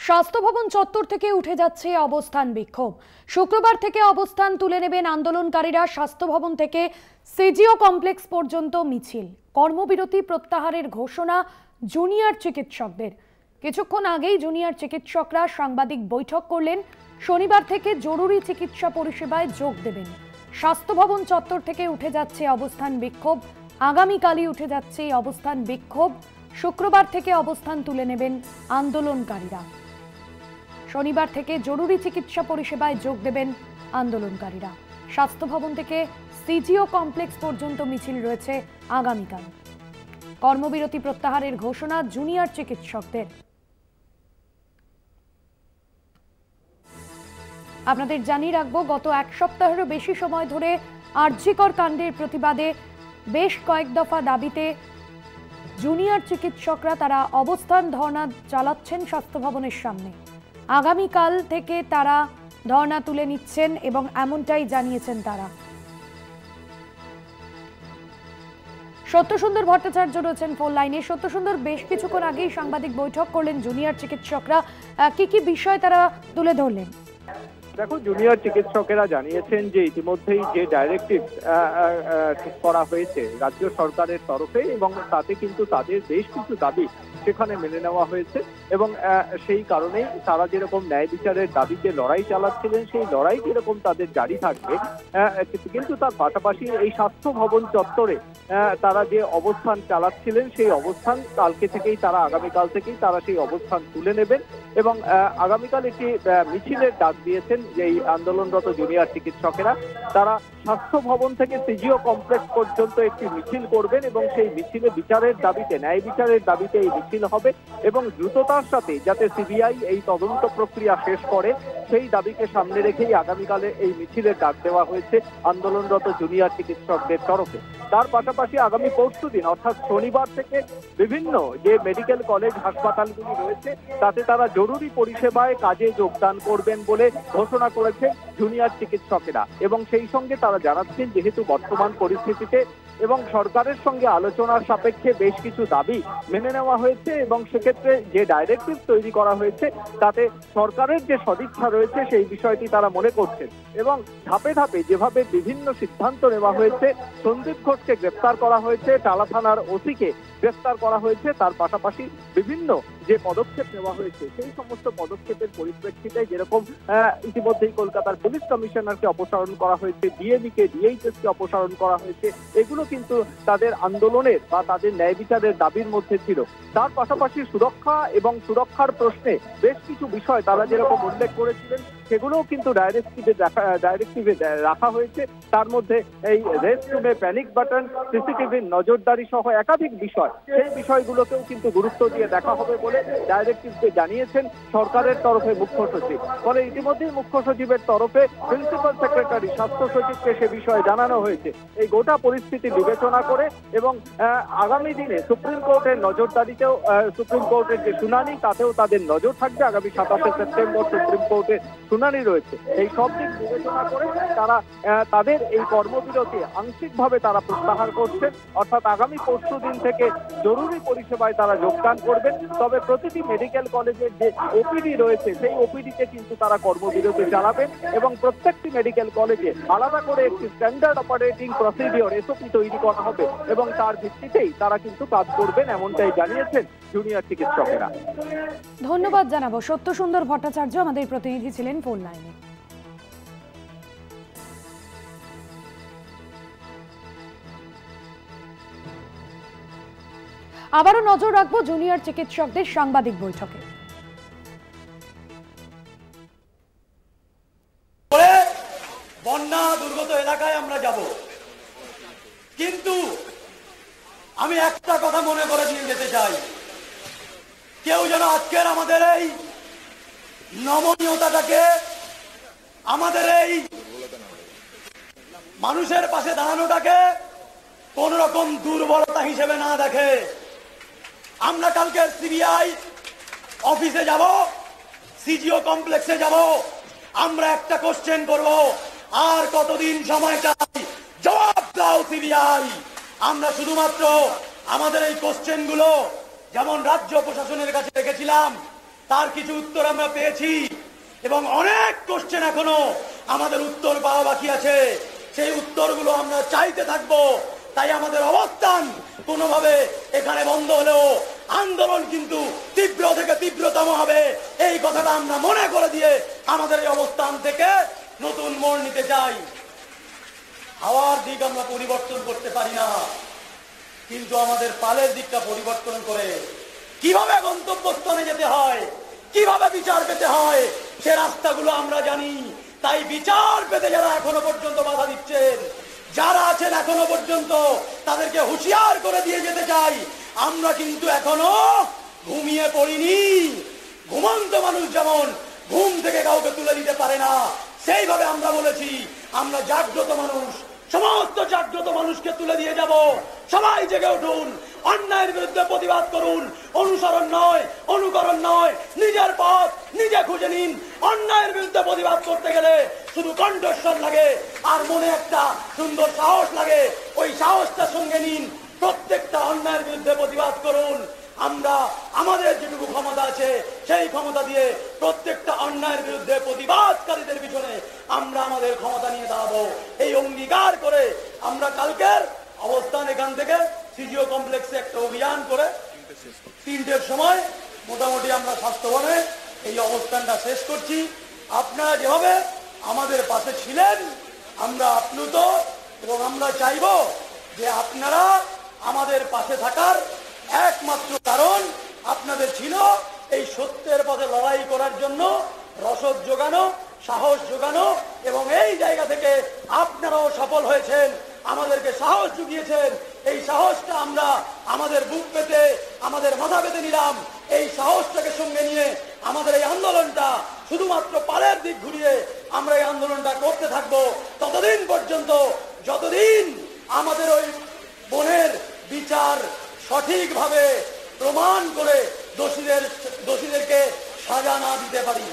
স্বাস্থ্য ভবন চত্বর থেকে উঠে যাচ্ছে অবস্থান বিক্ষোভ। শুক্রবার থেকে অবস্থান তুলে নেবেন আন্দোলনকারীরা। স্বাস্থ্য ভবন থেকে সিজিও কমপ্লেক্স পর্যন্ত মিছিল। কর্মবিরতি প্রত্যাহারের ঘোষণা জুনিয়র চিকিৎসকদের। কিছুক্ষণ আগেই জুনিয়র চিকিৎসকরা সাংবাদিক বৈঠক করলেন। শনিবার থেকে জরুরি চিকিৎসা পরিষেবায় যোগ দেবেন। স্বাস্থ্য ভবন চত্বর থেকে উঠে যাচ্ছে অবস্থান বিক্ষোভ। আগামীকালই উঠে যাচ্ছে অবস্থান বিক্ষোভ। শুক্রবার থেকে অবস্থান তুলে নেবেন আন্দোলনকারীরা। শনিবার থেকে জরুরি চিকিৎসা পরিষেবায় যোগ দেবেন আন্দোলনকারীরা। স্বাস্থ্য ভবন থেকে সিজিও কমপ্লেক্স পর্যন্ত মিছিল রয়েছে আগামীকাল। কর্মবিরতি প্রত্যাহারের ঘোষণা জুনিয়র চিকিৎসকদের। আপনাদের জানিয়ে রাখবো, গত এক সপ্তাহেরও বেশি সময় ধরে আরজিকর কাণ্ডের প্রতিবাদে বেশ কয়েক দফা দাবিতে জুনিয়র চিকিৎসকরা তারা অবস্থান ধর্ণা চালাচ্ছেন স্বাস্থ্য ভবনের সামনে। আগামীকাল থেকে তারা ধর্ণা তুলে নিচ্ছেন এবং এমনটাই জানিয়েছেন তারা। সত্যসুন্দর ভট্টাচার্য রয়েছেন ফোন লাইনে। সত্যসুন্দর, বেশ কিছুক্ষণ আগেই সাংবাদিক বৈঠক করলেন জুনিয়র চিকিৎসকরা, কি কি বিষয় তারা তুলে ধরলেন? দেখো, জুনিয়র চিকিৎসকেরা জানিয়েছেন যে ইতিমধ্যেই যে ডাইরেক্টিভ করা হয়েছে রাজ্য সরকারের তরফে, এবং তাতে কিন্তু তাদের বেশ কিছু দাবি সেখানে মেনে নেওয়া হয়েছে, এবং সেই কারণেই তারা যেরকম ন্যায় বিচারের দাবিতে লড়াই চালাচ্ছিলেন সেই লড়াই যেরকম তাদের জারি থাকবে। কিন্তু তার পাশাপাশি এই স্বাস্থ্য ভবন চত্বরে তারা যে অবস্থান চালাচ্ছিলেন সেই অবস্থান কালকে থেকেই তারা আগামীকাল থেকেই তারা সেই অবস্থান তুলে নেবেন, এবং আগামীকাল একটি মিছিলের ডাক দিয়েছেন যে এই আন্দোলনরত জুনিয়র চিকিৎসকেরা। তারা স্বাস্থ্য ভবন থেকে সিজিও কমপ্লেক্স পর্যন্ত একটি মিছিল করবেন, এবং সেই মিছিলে বিচারের দাবিতে, ন্যায় বিচারের দাবিতে এই মিছিল হবে, এবং দ্রুততার সাথে যাতে সিবিআই এই তদন্ত প্রক্রিয়া শেষ করে সেই দাবিকে সামনে রেখেই আগামীকালে এই মিছিলের ডাক দেওয়া হয়েছে আন্দোলনরত জুনিয়র চিকিৎসকদের তরফে। তার পাশাপাশি আগামী পরশুদিন অর্থাৎ শনিবার থেকে বিভিন্ন যে মেডিকেল কলেজ হাসপাতালগুলি রয়েছে তাতে তারা জরুরি পরিষেবায় কাজে যোগদান করবেন বলে ঘোষণা করেছে জুনিয়র চিকিৎসকেরা, এবং সেই সঙ্গে তারা জানাচ্ছেন যেহেতু বর্তমান পরিস্থিতিতে এবং সরকারের সঙ্গে আলোচনার সাপেক্ষে বেশ কিছু দাবি মেনে নেওয়া হয়েছে, এবং সেক্ষেত্রে যে ডাইরেক্টিভ তৈরি করা হয়েছে তাতে সরকারের যে সদিচ্ছা রয়েছে সেই বিষয়টি তারা মনে করছেন, এবং ধাপে ধাপে যেভাবে বিভিন্ন সিদ্ধান্ত নেওয়া হয়েছে, সন্দীপ ঘোষকে গ্রেপ্তার করা হয়েছে, টালা থানার ওসিকে গ্রেপ্তার করা হয়েছে, তার পাশাপাশি বিভিন্ন যে পদক্ষেপ নেওয়া হয়েছে সেই সমস্ত পদক্ষেপের পরিপ্রেক্ষিতে যেরকম ইতিমধ্যেই কলকাতার পুলিশ কমিশনারকে অপসারণ করা হয়েছে, ডিএমইকে ডিএইচএসকে অপসারণ করা হয়েছে, এগুলো কিন্তু তাদের আন্দোলনের বা তাদের ন্যায় বিচারের দাবির মধ্যে ছিল। তার পাশাপাশি সুরক্ষা এবং সুরক্ষার প্রশ্নে বেশ কিছু বিষয় তারা যেরকম উল্লেখ করেছিলেন সেগুলোও কিন্তু ডাইরেক্টিভে রাখা হয়েছে। তার মধ্যে এই রেস্ট রুমে প্যানিক বাটন, সিসিটিভির নজরদারি সহ একাধিক বিষয়, সেই বিষয়গুলোকেও কিন্তু গুরুত্ব দিয়ে দেখা হবে বলে ডাইরেক্টিভকে জানিয়েছেন সরকারের তরফে মুখ্য সচিব। ফলে ইতিমধ্যেই মুখ্য সচিবের তরফে প্রিন্সিপাল সেক্রেটারি স্বাস্থ্য সচিবকে সে বিষয়ে জানানো হয়েছে এই গোটা পরিস্থিতি বিবেচনা করে, এবং আগামী দিনে সুপ্রিম কোর্টের নজরদারিতেও, সুপ্রিম কোর্টের যে শুনানি তাতেও তাদের নজর থাকবে। আগামী 27শে সেপ্টেম্বর সুপ্রিম কোর্টের শুনানি রয়েছে। এই সব দিক বিবেচনা করে তারা তাদের এই কর্মবিরতি আংশিকভাবে তারা প্রত্যাহার করছেন, অর্থাৎ আগামী পরশুদিন থেকে জরুরি পরিষেবায় তারা যোগদান করবেন। তবে প্রতিটি মেডিকেল কলেজের যে ওপিডি রয়েছে সেই ওপিডিতে কিন্তু তারা কর্মবিরতি চালাবেন, এবং প্রত্যেকটি মেডিকেল কলেজে আলাদা করে একটি স্ট্যান্ডার্ড অপারেটিং প্রসিডিওর এসওপি তৈরি করা হবে, এবং তার ভিত্তিতেই তারা কিন্তু কাজ করবেন, এমনটাই জানিয়েছেন জুনিয়র চিকিৎসকেরা। ধন্যবাদ জানাবো। সত্যসুন্দর ভট্টাচার্য আমাদের প্রতিনিধি ছিলেন ফোন লাইনে। আবারও নজর রাখবো জুনিয়র চিকিৎসকদের সাংবাদিক বৈঠকে। বন্যা দুর্গত এলাকায় আমরা যাব, কিন্তু আমি একটা কথা মনে করে দিয়ে যেতে চাই, কেউ যেন আজকের আমাদের এই নমনীয়তাটাকে, আমাদের এই মানুষের পাশে দাঁড়ানোটাকে কোন রকম দুর্বলতা হিসেবে না দেখে। আমরা কালকে সিবিআই অফিসে যাব, সিজিও কমপ্লেক্সে যাব, আমরা একটা কোশ্চেন করব, আর কতদিন সময় চাই, জবাব দাও সিবিআই। আমরা শুধুমাত্র আমাদের এই কোশ্চেন গুলো যেমন রাজ্য প্রশাসনের কাছে রেখেছিলাম, তার কিছু উত্তর আমরা পেয়েছি এবং অনেক কোশ্চেন এখনো আমাদের উত্তর পাওয়া বাকি আছে। সেই উত্তরগুলো আমরা চাইতে থাকবো। তাই আমাদের অবস্থান কোনোভাবে এখানে বন্ধ হলেও আন্দোলন কিন্তু তীব্র থেকে তীব্রতম হবে, এই কথাটা আমরা মনে করে দিয়ে আমাদের এই অবস্থান থেকে নতুন মোড় নিতে চাই। হাওয়ার দিক আমরা পরিবর্তন করতে পারি না, কিন্তু আমাদের পালের দিকটা পরিবর্তন করে কিভাবে গন্তব্যস্থানে যেতে হয়, কিভাবে বিচার পেতে হয়, সে রাস্তাগুলো আমরা জানি। তাই বিচার পেতে যারা এখনো পর্যন্ত বাধা দিচ্ছেন, যারা আছেন এখনো পর্যন্ত, তাদেরকে হুঁশিয়ার করে দিয়ে যেতে চাই, আমরা কিন্তু এখনো ঘুমিয়ে পড়িনি। ঘুমন্ত মানুষ যেমন ঘুম থেকে কাউকে তুলে দিতে পারে না, সেইভাবে আমরা বলেছি আমরা জাগ্রত মানুষ, সমস্ত জাগ্রত মানুষকে তুলে দিয়ে যাব। সবাই জেগে উঠুন, অন্যায়ের বিরুদ্ধে প্রতিবাদ করুন, অনুসরণ নয়, অনুকরণ নয়, নিজের পথ নিজে খুঁজে নিন। অন্যায়ের বিরুদ্ধে প্রতিবাদ করতে গেলে শুধু কণ্ঠস্বর লাগে আর মনে একটা সুন্দর সাহস লাগে, ওই সাহসটা সঙ্গে নিন, প্রত্যেকটা অন্যায়ের বিরুদ্ধে প্রতিবাদ করুন। আমরা আমাদের যেটুকু ক্ষমতা আছে সেই ক্ষমতা দিয়ে প্রত্যেকটা অন্যায়ের বিরুদ্ধে প্রতিবাদকারীদের পিছনে আমরা আমাদের ক্ষমতা নিয়ে দাঁড়াবো। এই অঙ্গীকার করে আমরা কালকের অবস্থান এখান থেকে সিজিও কমপ্লেক্সে একটা অভিযান করে 3টের সময় মোটামুটি আমরা স্বাস্থ্য ভবনে এই অবস্থানটা শেষ করছি। আপনারা যেভাবে আমাদের পাশে ছিলেন আমরা আপ্লুত, এবং আমরা চাইব যে আপনারা আমাদের পাশে থাকার একমাত্র কারণ আপনাদের ছিল এই সত্যের পথে লড়াই করার জন্য রসদ যোগানো, সাহস যোগানো, এবং এই জায়গা থেকে আপনারাও সফল হয়েছেন, আমাদেরকে সাহস জুগিয়েছেন। এই সাহসটা আমরা আমাদের বুক পেতে, আমাদের মাথা পেতে নিলাম। এই সাহসটাকে সঙ্গে নিয়ে আমাদের এই আন্দোলনটা শুধুমাত্র পালের দিক ঘুরিয়ে আমরা এই আন্দোলনটা করতে থাকবো ততদিন পর্যন্ত, যতদিন আমাদের ওই বোনের বিচার সঠিকভাবে প্রমাণ করে দোষীদেরকে সাজা না দিতে পারি।